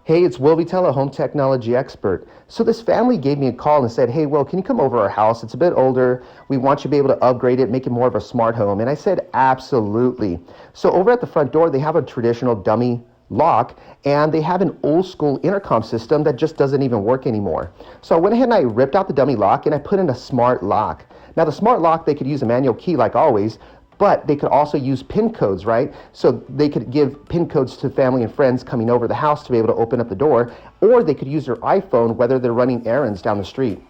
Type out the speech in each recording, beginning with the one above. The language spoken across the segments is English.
Hey, it's Will Vitella, home technology expert. So this family gave me a call and said, hey, Will, can you come over our house? It's a bit older. We want you to be able to upgrade it, make it more of a smart home. And I said, absolutely. So over at the front door, they have a traditional dummy lock, and they have an old school intercom system that just doesn't even work anymore. So I went ahead and I ripped out the dummy lock and I put in a smart lock. Now the smart lock, they could use a manual key like always, but they could also use PIN codes, right? So they could give PIN codes to family and friends coming over the house to be able to open up the door, or they could use their iPhone whether they're running errands down the street.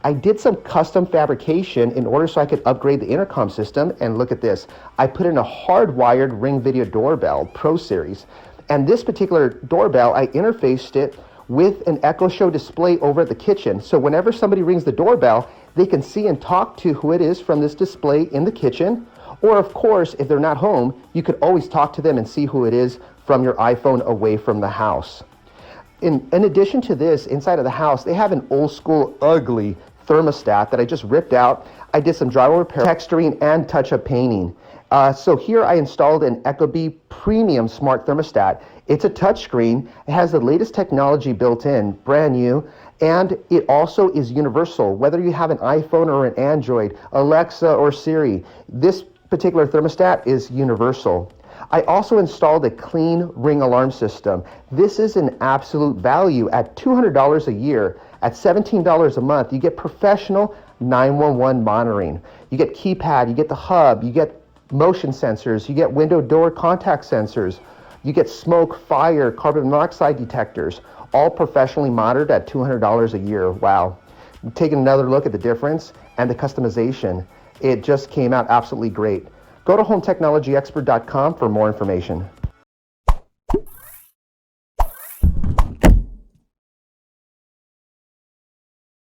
I did some custom fabrication in order so I could upgrade the intercom system, and look at this. I put in a hardwired Ring Video Doorbell Pro series, and this particular doorbell, I interfaced it with an Echo Show display over at the kitchen. So whenever somebody rings the doorbell, they can see and talk to who it is from this display in the kitchen. Or of course, if they're not home, you could always talk to them and see who it is from your iPhone away from the house. In addition to this, inside of the house, they have an old school ugly thermostat that I just ripped out. I did some drywall repair, texturing, and touch-up painting. So here I installed an ecobee premium smart thermostat. It's a touchscreen. It has the latest technology built in, brand new, and it also is universal. Whether you have an iPhone or an Android, Alexa or Siri, this particular thermostat is universal. I also installed a clean ring alarm system. This is an absolute value at $200 a year. At $17 a month, you get professional 911 monitoring. You get keypad, you get the hub, you get motion sensors, you get window door contact sensors, you get smoke, fire, carbon monoxide detectors, all professionally monitored at $200 a year. Wow. Taking another look at the difference and the customization. It just came out absolutely great. Go to HomeTechnologyExpert.com for more information.